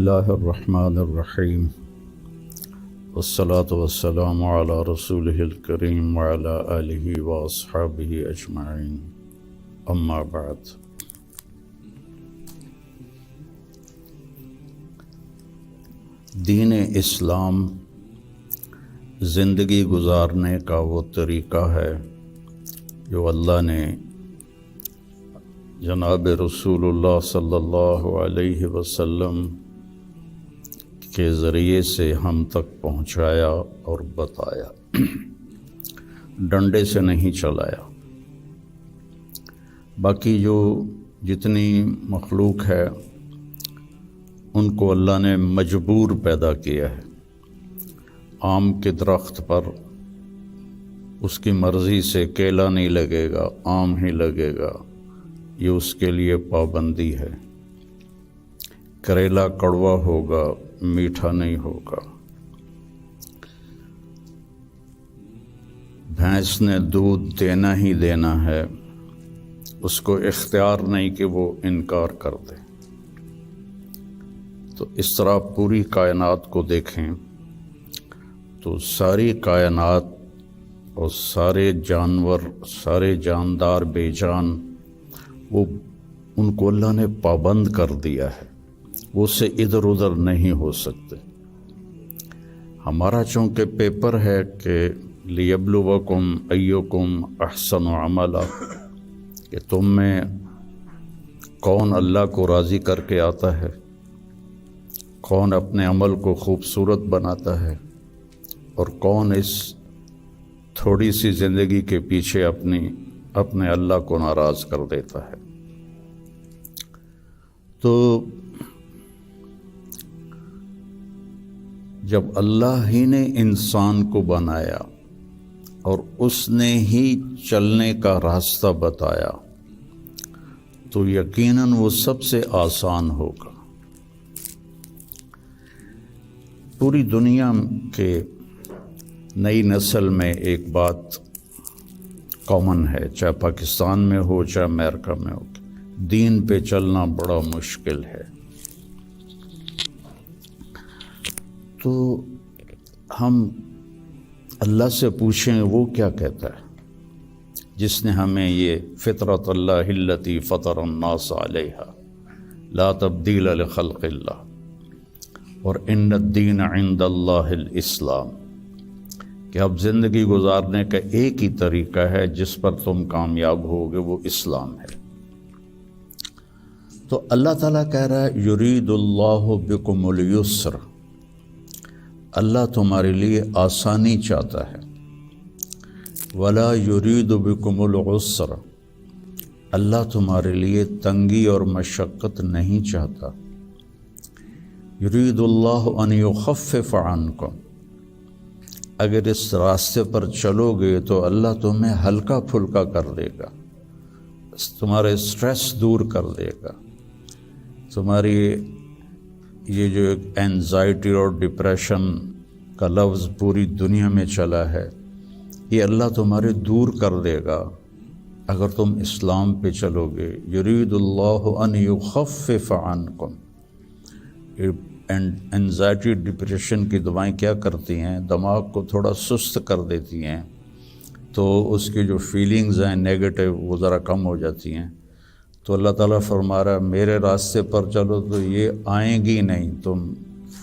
اللہ الرحمن الرحیم والصلاة والسلام علی رسولہ الکریم وعلی آلہ واصحابہ اجمعین، اما بعد۔ دین اسلام زندگی گزارنے کا وہ طریقہ ہے جو اللہ نے جناب رسول اللہ صلی اللہ علیہ وسلم کے ذریعے سے ہم تک پہنچایا اور بتایا، ڈنڈے سے نہیں چلایا۔ باقی جو جتنی مخلوق ہے ان کو اللہ نے مجبور پیدا کیا ہے۔ آم کے درخت پر اس کی مرضی سے کیلا نہیں لگے گا، آم ہی لگے گا، یہ اس کے لیے پابندی ہے۔ کریلا کڑوا ہوگا، میٹھا نہیں ہوگا۔ بھینس نے دودھ دینا ہی دینا ہے، اس کو اختیار نہیں کہ وہ انکار کر دے۔ تو اس طرح پوری کائنات کو دیکھیں تو ساری کائنات اور سارے جانور، سارے جاندار بے جان، وہ ان کو اللہ نے پابند کر دیا ہے، وہ سے ادھر ادھر نہیں ہو سکتے۔ ہمارا چونکہ پیپر ہے کہ لیبلوکم ایکم احسن عملا، کہ تم میں کون اللہ کو راضی کر کے آتا ہے، کون اپنے عمل کو خوبصورت بناتا ہے، اور کون اس تھوڑی سی زندگی کے پیچھے اپنے اللہ کو ناراض کر دیتا ہے۔ تو جب اللہ ہی نے انسان کو بنایا اور اس نے ہی چلنے کا راستہ بتایا تو یقیناً وہ سب سے آسان ہوگا۔ پوری دنیا کے نئی نسل میں ایک بات کامن ہے، چاہے پاکستان میں ہو چاہے امریکہ میں ہو، دین پہ چلنا بڑا مشکل ہے۔ تو ہم اللہ سے پوچھیں وہ کیا کہتا ہے جس نے ہمیں یہ فطرت اللہ التی فطر الناس علیہا لا تبدیل لخلق اللہ اور ان الدین عند اللہ الاسلام، کہ اب زندگی گزارنے کا ایک ہی طریقہ ہے جس پر تم کامیاب ہوگے، وہ اسلام ہے۔ تو اللہ تعالیٰ کہہ رہا ہے یرید اللہ بکم الیسر، اللہ تمہارے لیے آسانی چاہتا ہے، ولا یرید بکم العسر، اللہ تمہارے لیے تنگی اور مشقت نہیں چاہتا۔ یرید اللہ ان یخفف عنکم، اگر اس راستے پر چلو گے تو اللہ تمہیں ہلکا پھلکا کر دے گا، تمہارے سٹریس دور کر دے گا، تمہاری یہ جو ایک اینزائٹی اور ڈپریشن کا لفظ پوری دنیا میں چلا ہے، یہ اللہ تمہارے دور کر دے گا اگر تم اسلام پہ چلو گے۔ یرید اللہ ان یخفف عنکم، اینزائٹی ڈپریشن کی دوائیں کیا کرتی ہیں؟ دماغ کو تھوڑا سست کر دیتی ہیں، تو اس کی جو فیلنگز ہیں نیگیٹو وہ ذرا کم ہو جاتی ہیں۔ تو اللہ تعالیٰ فرما رہا ہے میرے راستے پر چلو تو یہ آئیں گی نہیں، تم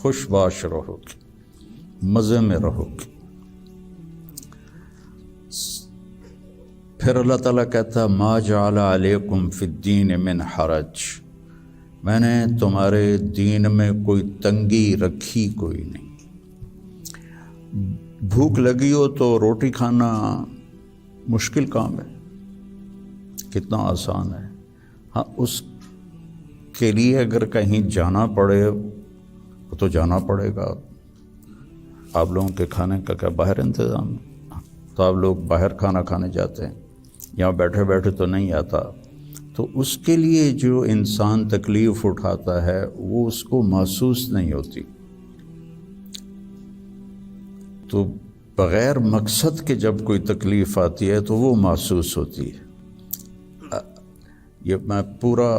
خوش باش رہو گے، مزے میں رہو گے۔ پھر اللہ تعالیٰ کہتا ہے ما جعل علیکم فی الدین من حرج، میں نے تمہارے دین میں کوئی تنگی رکھی کوئی نہیں۔ بھوک لگی ہو تو روٹی کھانا مشکل کام ہے، کتنا آسان ہے۔ ہاں، اس کے لیے اگر کہیں جانا پڑے تو جانا پڑے گا۔ آپ لوگوں کے کھانے کا کیا باہر انتظام ہے؟ تو آپ لوگ باہر کھانا کھانے جاتے ہیں، یہاں بیٹھے بیٹھے تو نہیں آتا۔ تو اس کے لیے جو انسان تکلیف اٹھاتا ہے وہ اس کو محسوس نہیں ہوتی۔ تو بغیر مقصد کے جب کوئی تکلیف آتی ہے تو وہ محسوس ہوتی ہے۔ یہ میں پورا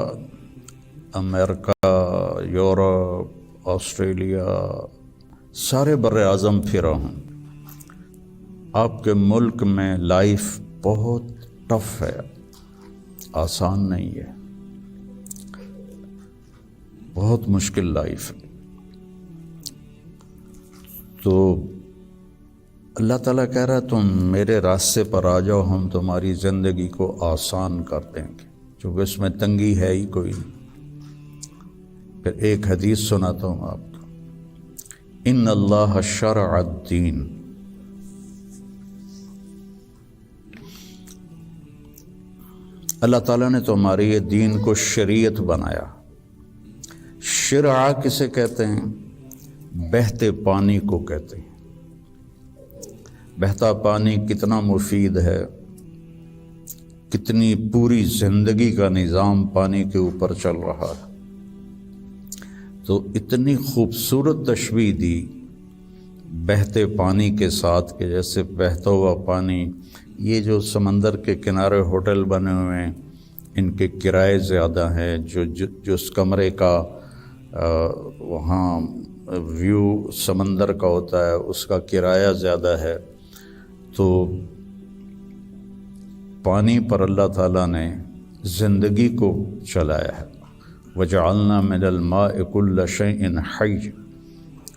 امریکہ، یورپ، آسٹریلیا، سارے بر اعظم پھرا ہوں. آپ کے ملک میں لائف بہت ٹف ہے، آسان نہیں ہے، بہت مشکل لائف ہے. تو اللہ تعالیٰ کہہ رہا ہے تم میرے راستے پر آ جاؤ، ہم تمہاری زندگی کو آسان کر دیں گے، چونکہ اس میں تنگی ہے ہی کوئی نہیں. پھر ایک حدیث سناتا ہوں آپ کو. ان اللہ شرع الدین، اللہ تعالیٰ نے تمہارے یہ دین کو شریعت بنایا. شرع کسے کہتے ہیں؟ بہتے پانی کو کہتے ہیں. بہتا پانی کتنا مفید ہے، کتنی پوری زندگی کا نظام پانی کے اوپر چل رہا ہے. تو اتنی خوبصورت تشبیہ دی بہتے پانی کے ساتھ کہ جیسے بہتا ہوا پانی، یہ جو سمندر کے کنارے ہوٹل بنے ہوئے ہیں ان کے کرائے زیادہ ہیں، جو اس کمرے کا وہاں ویو سمندر کا ہوتا ہے اس کا کرایہ زیادہ ہے. تو پانی پر اللہ تعالیٰ نے زندگی کو چلایا ہے. وَجَعَلْنَا مِنَ الْمَاءِ كُلَّ شَيْءٍ حَيٍّ،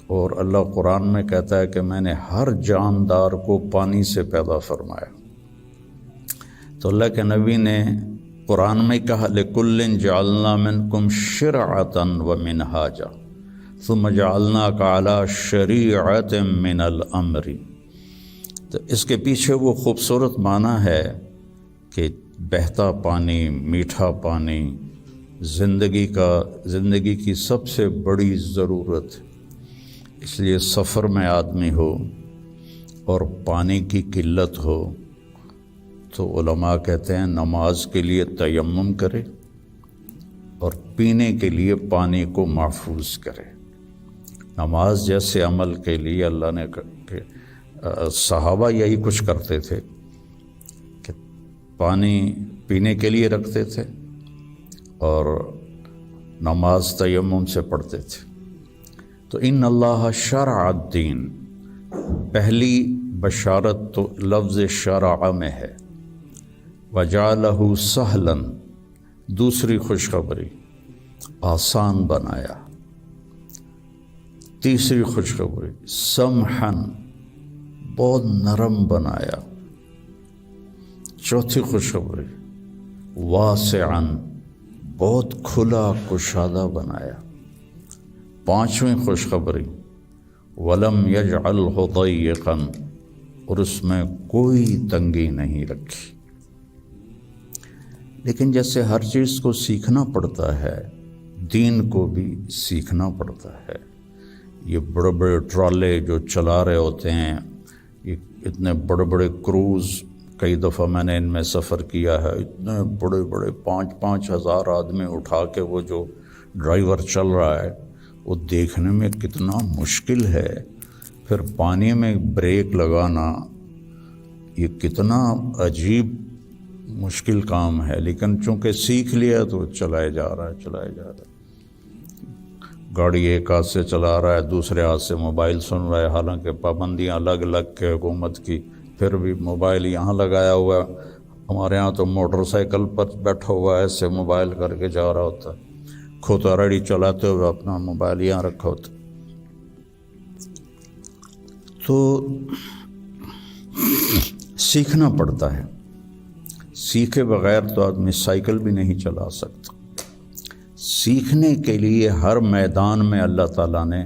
اور اللہ قرآن میں کہتا ہے کہ میں نے ہر جاندار کو پانی سے پیدا فرمایا. تو اللہ کے نبی نے قرآن میں کہا لِكُلٍّ جَعَلْنَا مِنْكُمْ شِرْعَةً وَمِنْهَاجًا ثُمَّ جَعَلْنَاكَ عَلَى شَرِيعَةٍ مِنَ الْأَمْرِ. تو اس کے پیچھے وہ خوبصورت معنی ہے کہ بہتا پانی، میٹھا پانی زندگی کی سب سے بڑی ضرورت. اس لیے سفر میں آدمی ہو اور پانی کی قلت ہو تو علماء کہتے ہیں نماز کے لیے تیمم کرے اور پینے کے لیے پانی کو محفوظ کرے. نماز جیسے عمل کے لیے اللہ نے صحابہ یہی کچھ کرتے تھے کہ پانی پینے کے لیے رکھتے تھے اور نماز تیمم سے پڑھتے تھے. تو ان اللہ شرع الدین، پہلی بشارت تو لفظ شرع میں ہے. وجعلہ سہلا، دوسری خوشخبری آسان بنایا. تیسری خوشخبری سمحن، بہت نرم بنایا. چوتھی خوشخبری واسعن، بہت کھلا کشادہ بنایا. پانچویں خوشخبری ولم یجعلہ ضیقا، اور اس میں کوئی تنگی نہیں رکھی. لیکن جیسے ہر چیز کو سیکھنا پڑتا ہے، دین کو بھی سیکھنا پڑتا ہے. یہ بڑے بڑے ٹرالے جو چلا رہے ہوتے ہیں، یہ اتنے بڑے بڑے کروز، کئی دفعہ میں نے ان میں سفر کیا ہے، اتنے بڑے بڑے 5-5 ہزار آدمی اٹھا کے وہ جو ڈرائیور چل رہا ہے وہ دیکھنے میں کتنا مشکل ہے. پھر پانی میں بریک لگانا یہ کتنا عجیب مشکل کام ہے، لیکن چونکہ سیکھ لیا تو چلائے جا رہا ہے. گاڑی ایک ہاتھ سے چلا رہا ہے، دوسرے ہاتھ سے موبائل سن رہا ہے، حالانکہ پابندیاں الگ الگ کے حکومت کی، پھر بھی موبائل یہاں لگایا ہوا ہے. ہمارے ہاں تو موٹر سائیکل پر بیٹھا ہوا ہے، ایسے موبائل کر کے جا رہا ہوتا ہے، کھوتا ریڈی چلاتے ہوئے اپنا موبائل یہاں رکھا ہوتا. تو سیکھنا پڑتا ہے، سیکھے بغیر تو آدمی سائیکل بھی نہیں چلا سکتا. سیکھنے کے لیے ہر میدان میں اللہ تعالیٰ نے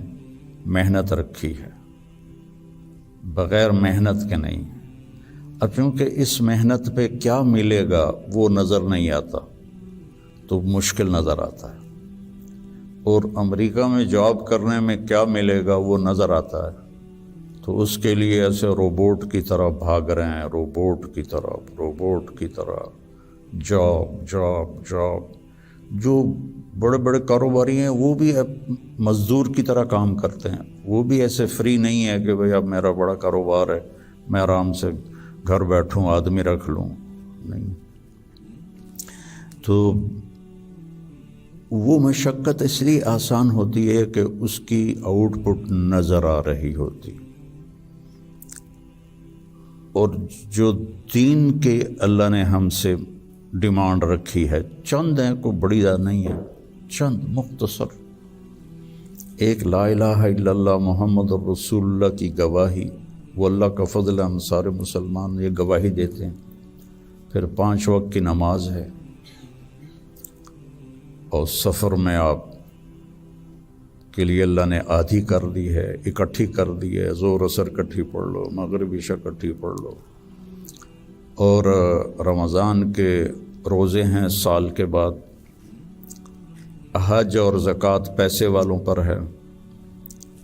محنت رکھی ہے، بغیر محنت کے نہیں. اب چونکہ اس محنت پہ کیا ملے گا وہ نظر نہیں آتا تو مشکل نظر آتا ہے، اور امریکہ میں جاب کرنے میں کیا ملے گا وہ نظر آتا ہے تو اس کے لیے ایسے روبوٹ کی طرح بھاگ رہے ہیں، روبوٹ کی طرح جاب. جو بڑے بڑے کاروباری ہیں وہ بھی مزدور کی طرح کام کرتے ہیں، وہ بھی ایسے فری نہیں ہے کہ بھئی اب میرا بڑا کاروبار ہے میں آرام سے گھر بیٹھوں آدمی رکھ لوں، نہیں. تو وہ مشقت اس لیے آسان ہوتی ہے کہ اس کی آؤٹ پٹ نظر آ رہی ہوتی، اور جو دین کے اللہ نے ہم سے ڈیمانڈ رکھی ہے چند ہیں، کوئی بڑی زیادہ نہیں ہے، چند مختصر، ایک لا الہ الا اللہ محمد رسول اللہ کی گواہی، وہ اللہ کا فضل، ہم سارے مسلمان یہ گواہی دیتے ہیں، پھر 5 وقت کی نماز ہے، اور سفر میں آپ کے لیے اللہ نے آدھی کر دی ہے، اکٹھی کر دی ہے، ظہر عصر اکٹھی پڑھ لو، مغرب عشاء اکٹھی پڑھ لو، اور رمضان کے روزے ہیں سال کے بعد، حج اور زکوٰۃ پیسے والوں پر ہے،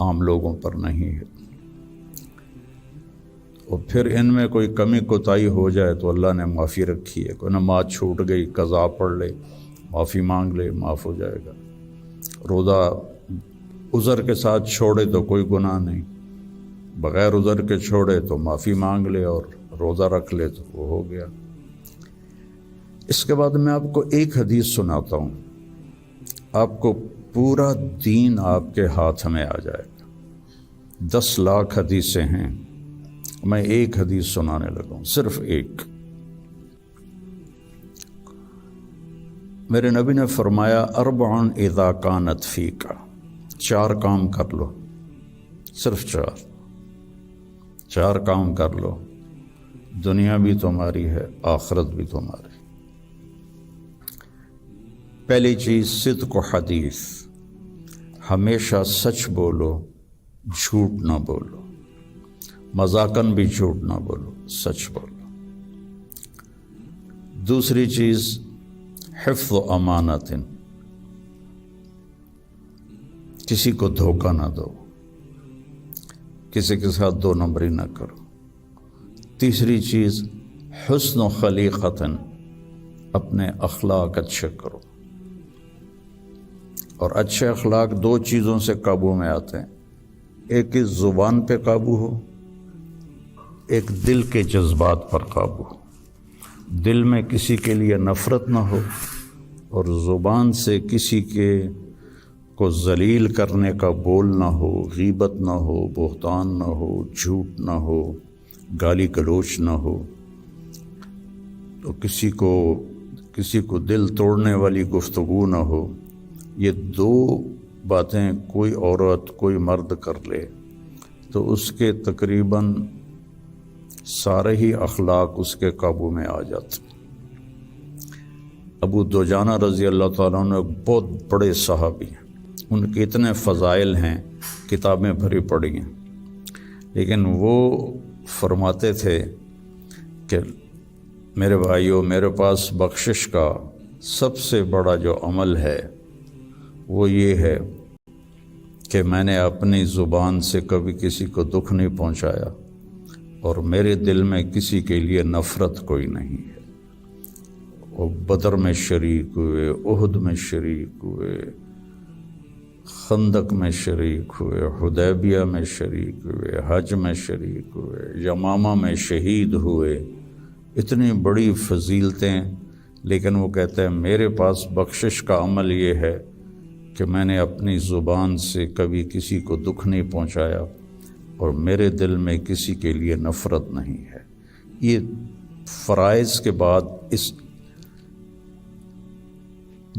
عام لوگوں پر نہیں ہے، اور پھر ان میں کوئی کمی کوتاہی ہو جائے تو اللہ نے معافی رکھی ہے، کوئی نماز چھوٹ گئی قضا پڑھ لے، معافی مانگ لے، معاف ہو جائے گا، روزہ عذر کے ساتھ چھوڑے تو کوئی گناہ نہیں، بغیر عذر کے چھوڑے تو معافی مانگ لے اور روزہ رکھ لے تو وہ ہو گیا۔ اس کے بعد میں آپ کو ایک حدیث سناتا ہوں، آپ کو پورا دین آپ کے ہاتھ میں آ جائے گا۔ 10 لاکھ حدیثیں ہیں، میں ایک حدیث سنانے لگا ہوں، صرف ایک۔ میرے نبی نے فرمایا 4 اذا کانت فیک، 4 کام کر لو، صرف 4 کام کر لو، دنیا بھی تمہاری ہے، آخرت بھی تمہاری۔ پہلی چیز صدق و حدیث، ہمیشہ سچ بولو، جھوٹ نہ بولو، مذاقاً بھی جھوٹ نہ بولو، سچ بولو۔ دوسری چیز حفظ و امانت، کسی کو دھوکہ نہ دو، کسی کے ساتھ 2 نمبری نہ کرو۔ تیسری چیز حسن و خلیقت، اپنے اخلاق اچھے کرو، اور اچھے اخلاق 2 چیزوں سے قابو میں آتے ہیں، ایک اس زبان پہ قابو ہو، ایک دل کے جذبات پر قابو ہو، دل میں کسی کے لیے نفرت نہ ہو، اور زبان سے کسی کے کو ذلیل کرنے کا بول نہ ہو، غیبت نہ ہو، بہتان نہ ہو، جھوٹ نہ ہو، گالی گلوچ نہ ہو، تو کسی کو دل توڑنے والی گفتگو نہ ہو۔ یہ 2 باتیں کوئی عورت کوئی مرد کر لے تو اس کے تقریباً سارے ہی اخلاق اس کے قابو میں آ جاتے۔ ابو دجانہ رضی اللہ تعالیٰ عنہ بہت بڑے صحابی ہیں، ان کے اتنے فضائل ہیں، کتابیں بھری پڑی ہیں، لیکن وہ فرماتے تھے کہ میرے بھائیوں، میرے پاس بخشش کا سب سے بڑا جو عمل ہے وہ یہ ہے کہ میں نے اپنی زبان سے کبھی کسی کو دکھ نہیں پہنچایا، اور میرے دل میں کسی کے لیے نفرت کوئی نہیں ہے۔ وہ بدر میں شریک ہوئے، احد میں شریک ہوئے، خندق میں شریک ہوئے، حدیبیہ میں شریک ہوئے، حج میں شریک ہوئے، یمامہ میں شہید ہوئے، اتنی بڑی فضیلتیں، لیکن وہ کہتے ہیں میرے پاس بخشش کا عمل یہ ہے کہ میں نے اپنی زبان سے کبھی کسی کو دکھ نہیں پہنچایا، اور میرے دل میں کسی کے لیے نفرت نہیں ہے۔ یہ فرائض کے بعد اس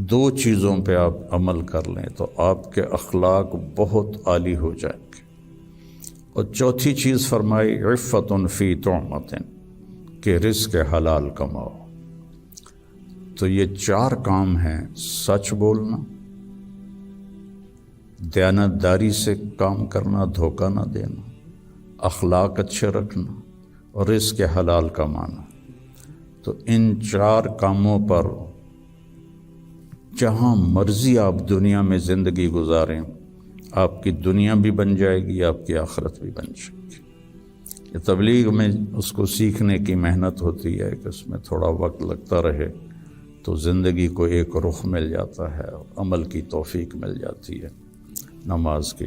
2 چیزوں پہ آپ عمل کر لیں تو آپ کے اخلاق بہت عالی ہو جائیں گے۔ اور چوتھی چیز فرمائی عفت فی طعمت، کہ رزق حلال کماؤ۔ تو یہ 4 کام ہیں، سچ بولنا، دیانتداری سے کام کرنا، دھوکہ نہ دینا، اخلاق اچھے رکھنا، اور رزق حلال کمانا۔ تو ان 4 کاموں پر جہاں مرضی آپ دنیا میں زندگی گزاریں، آپ کی دنیا بھی بن جائے گی، آپ کی آخرت بھی بن جائے گی۔ یہ تبلیغ میں اس کو سیکھنے کی محنت ہوتی ہے کہ اس میں تھوڑا وقت لگتا رہے تو زندگی کو ایک رخ مل جاتا ہے، اور عمل کی توفیق مل جاتی ہے۔ نماز کی